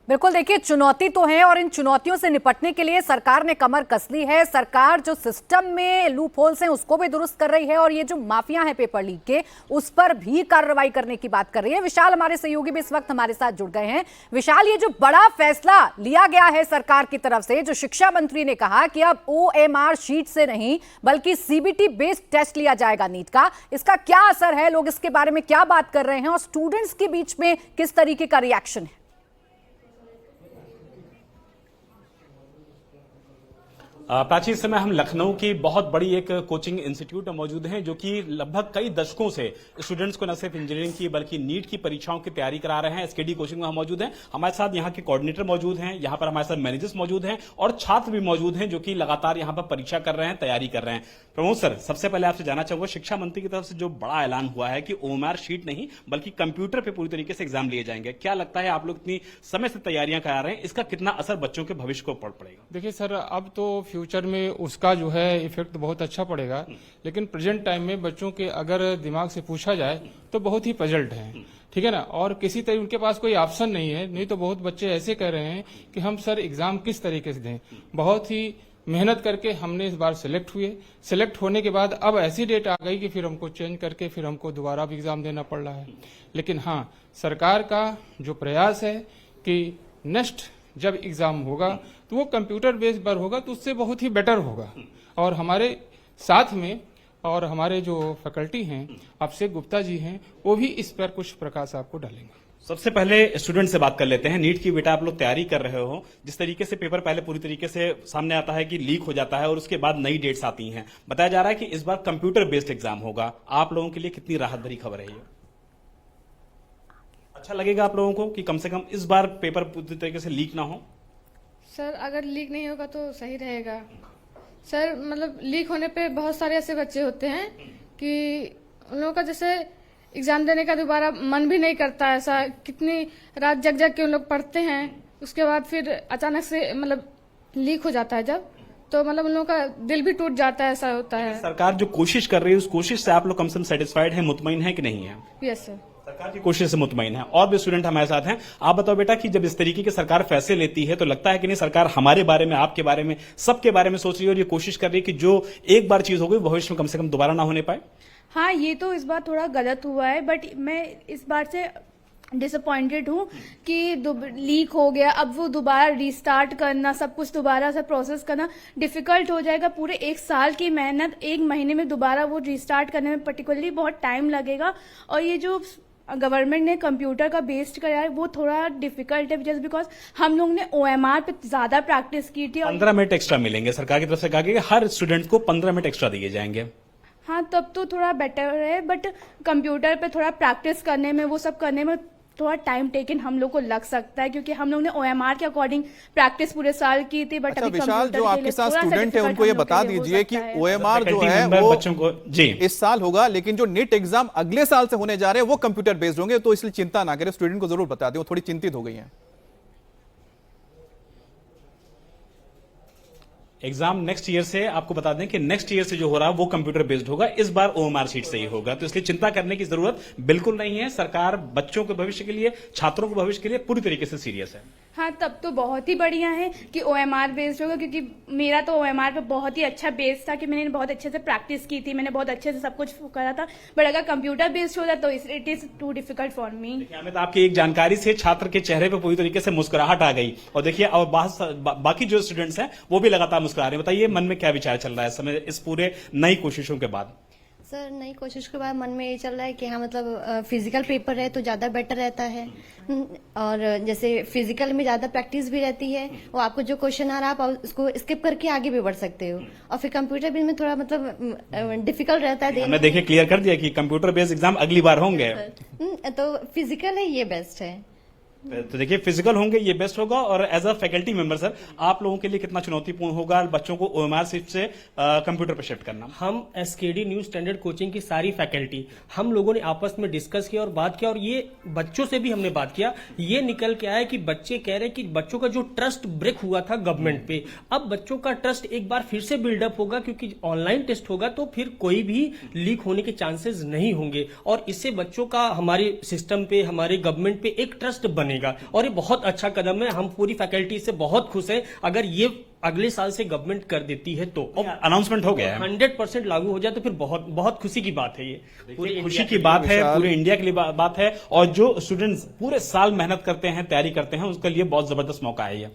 बिल्कुल, देखिए चुनौती तो है और इन चुनौतियों से निपटने के लिए सरकार ने कमर कस ली है। सरकार जो सिस्टम में लूप होल्स हैं उसको भी दुरुस्त कर रही है और ये जो माफिया है पेपर लीक के उस पर भी कार्रवाई करने की बात कर रही है। विशाल हमारे सहयोगी भी इस वक्त हमारे साथ जुड़ गए हैं। विशाल, ये जो बड़ा फैसला लिया गया है सरकार की तरफ से, जो शिक्षा मंत्री ने कहा कि अब OMR शीट से नहीं बल्कि CBT बेस्ड टेस्ट लिया जाएगा नीट का, इसका क्या असर है, लोग इसके बारे में क्या बात कर रहे हैं और स्टूडेंट्स के बीच में किस तरीके का रिएक्शन है? प्राची, इस समय हम लखनऊ की बहुत बड़ी एक कोचिंग इंस्टीट्यूट में मौजूद हैं जो कि लगभग कई दशकों से स्टूडेंट्स को न सिर्फ इंजीनियरिंग की बल्कि नीट की परीक्षाओं की तैयारी करा रहे हैं। SKD कोचिंग में हम मौजूद हैं। हमारे साथ यहाँ के कोऑर्डिनेटर मौजूद हैं, यहाँ पर हमारे साथ मैनेजर्स मौजूद हैं और छात्र भी मौजूद हैं जो कि लगातार यहाँ पर परीक्षा कर रहे हैं, तैयारी कर रहे हैं। प्रमोद सर, सबसे पहले आपसे जानना चाहूंगा, शिक्षा मंत्री की तरफ से जो बड़ा ऐलान हुआ है कि OMR शीट नहीं बल्कि कंप्यूटर पर पूरी तरीके से एग्जाम लिए जाएंगे, क्या लगता है आप लोग इतनी समय से तैयारियां करा रहे हैं, इसका कितना असर बच्चों के भविष्य को पड़ेगा? देखिए सर, अब तो फ्यूचर में उसका जो है इफेक्ट बहुत अच्छा पड़ेगा, लेकिन प्रेजेंट टाइम में बच्चों के अगर दिमाग से पूछा जाए तो बहुत ही पजल्ड हैं, ठीक है ना। और किसी तरह उनके पास कोई ऑप्शन नहीं है। नहीं तो बहुत बच्चे ऐसे कह रहे हैं कि हम सर एग्जाम किस तरीके से दें। बहुत ही मेहनत करके हमने इस बार सिलेक्ट हुए। सिलेक्ट होने के बाद अब ऐसी डेट आ गई कि फिर हमको चेंज करके फिर हमको दोबारा भी एग्जाम देना पड़ रहा है। लेकिन हाँ, सरकार का जो प्रयास है कि नेक्स्ट जब एग्जाम होगा तो वो कंप्यूटर बेस्ड पर होगा तो उससे बहुत ही बेटर होगा। और हमारे साथ में और हमारे जो फैकल्टी हैं, अभिषेक गुप्ता जी हैं, वो भी इस पर कुछ प्रकाश आपको डालेंगे। सबसे पहले स्टूडेंट से बात कर लेते हैं। नीट की बेटा आप लोग तैयारी कर रहे हो, जिस तरीके से पेपर पहले पूरी तरीके से सामने आता है कि लीक हो जाता है और उसके बाद नई डेट्स आती हैं, बताया जा रहा है कि इस बार कंप्यूटर बेस्ड एग्जाम होगा, आप लोगों के लिए कितनी राहत भरी खबर है ये? अच्छा लगेगा आप लोगों को कि कम से कम इस बार पेपर पूरी तरीके से लीक ना हो? सर, अगर लीक नहीं होगा तो सही रहेगा सर। मतलब लीक होने पे बहुत सारे ऐसे बच्चे होते हैं कि उन लोगों का जैसे एग्जाम देने का दोबारा मन भी नहीं करता। ऐसा कितनी रात जग जग के उन लोग पढ़ते हैं, उसके बाद फिर अचानक से मतलब लीक हो जाता है जब, तो मतलब उन लोगों का दिल भी टूट जाता है, ऐसा होता है। सरकार जो कोशिश कर रही है उस कोशिश से आप लोग कम से कम सेटिस्फाइड है, मुतमईन है कि नहीं है? यस सर, सरकार की कोशिश से मुतमईन है। और भी स्टूडेंट हमारे साथ हैं। आप बताओ बेटा कि जब इस तरीके की सरकार फैसले लेती है तो लगता है कि नहीं सरकार हमारे बारे में, आपके बारे में, सबके बारे में सोच रही है और ये कोशिश कर रही है कि जो एक बार चीज हो गई भविष्य में कम से कम दोबारा ना होने पाए? हाँ, ये तो इस बार थोड़ा गलत हुआ है, बट मैं इस बार से डिसअपॉइंटेड हूँ कि लीक हो गया। अब वो दोबारा रीस्टार्ट करना, सब कुछ दोबारा से प्रोसेस करना डिफिकल्ट हो जाएगा। पूरे 1 साल की मेहनत 1 महीने में दोबारा वो रीस्टार्ट करने में पर्टिकुलरली बहुत टाइम लगेगा। और ये जो गवर्नमेंट ने कंप्यूटर का बेस्ड कराया है वो थोड़ा डिफिकल्ट है, जस्ट बिकॉज हम लोग ने OMR पे ज्यादा प्रैक्टिस की थी। 15 मिनट एक्स्ट्रा मिलेंगे, सरकार की तरफ से कहा गया कि हर स्टूडेंट को 15 मिनट एक्स्ट्रा दिए जाएंगे। हाँ, तब तो थोड़ा बेटर है, बट कंप्यूटर पे थोड़ा प्रैक्टिस करने में, वो सब करने में थोड़ा टाइम टेकन हम लोग को लग सकता है, क्योंकि हम लोग ने OMR के अकॉर्डिंग प्रैक्टिस पूरे साल की थी। बट अच्छा अभी विशाल, जो आपके साथ स्टूडेंट है उनको ये बता दीजिए कि OMR जो है वो बच्चों को जी इस साल होगा, लेकिन जो नीट एग्जाम अगले साल से होने जा रहे हैं वो कंप्यूटर बेस्ड होंगे, तो इसलिए चिंता ना करें। स्टूडेंट को जरूर बता दें, वो थोड़ी चिंतित हो गई हैं। एग्जाम नेक्स्ट ईयर से, आपको बता दें कि नेक्स्ट ईयर से जो हो रहा है वो कंप्यूटर बेस्ड होगा, इस बार OMR शीट से ही होगा, तो इसलिए चिंता करने की जरूरत बिल्कुल नहीं है। सरकार बच्चों के भविष्य के लिए, छात्रों के भविष्य के लिए पूरी तरीके से सीरियस है। हाँ, तब तो बहुत ही बढ़िया है कि OMR बेस्ड होगा, क्योंकि मेरा तो OMR पे बहुत ही अच्छा बेस था कि मैंने बहुत अच्छे से प्रैक्टिस की थी, मैंने बहुत अच्छे से सब कुछ करा था। बट अगर कंप्यूटर बेस्ड होता तो it is too difficult for me. Amit, आपकी एक जानकारी से छात्र के चेहरे पर पूरी तरीके से मुस्कुराहट आ गई और देखिए अब बाकी जो स्टूडेंट्स हैं वो भी लगातार मुस्कुरा रहे हैं। बताइए मन में क्या विचार चल रहा है समय इस पूरे नई कोशिशों के बाद? सर, नई कोशिश के बाद मन में ये चल रहा है कि हाँ, मतलब फिजिकल पेपर है तो ज़्यादा बेटर रहता है। और जैसे फिजिकल में ज़्यादा प्रैक्टिस भी रहती है, वो आपको जो क्वेश्चन आ रहा है आप उसको स्किप करके आगे भी बढ़ सकते हो। और फिर कंप्यूटर बेस में थोड़ा मतलब डिफिकल्ट रहता है। हमने देखिए क्लियर कर दिया कि कंप्यूटर बेस्ड एग्जाम अगली बार होंगे, तो फिजिकल है ये बेस्ट है। तो देखिए फिजिकल होंगे ये बेस्ट होगा। और as a faculty member sir, आप लोगों के लिए कितना चुनौतीपूर्ण होगा बच्चों को OMR शीट से कंप्यूटर पर शिफ्ट करना? हम SKD न्यू स्टैंडर्ड कोचिंग की सारी फैकल्टी हम लोगों ने आपस में डिस्कस किया और बात किया, और ये बच्चों से भी हमने बात किया। ये निकल के आया कि बच्चे कह रहे हैं कि बच्चों का जो ट्रस्ट ब्रेक हुआ था गवर्नमेंट पे, अब बच्चों का ट्रस्ट एक बार फिर से बिल्डअप होगा, क्योंकि ऑनलाइन टेस्ट होगा तो फिर कोई भी लीक होने के चांसेस नहीं होंगे। और इससे बच्चों का हमारे सिस्टम पे, हमारे गवर्नमेंट पे एक ट्रस्ट बनेगा। बनेगा। और ये बहुत अच्छा कदम है, हम पूरी फैकल्टी से बहुत खुश हैं। अगर ये अगले साल से गवर्नमेंट कर देती है तो अनाउंसमेंट हो गया है, 100% लागू हो जाए तो फिर बहुत बहुत खुशी की बात है। ये पूरी खुशी की बात है, पूरे इंडिया के लिए बात है, और जो स्टूडेंट्स पूरे साल मेहनत करते हैं, तैयारी करते हैं, उसके लिए बहुत जबरदस्त मौका है ये।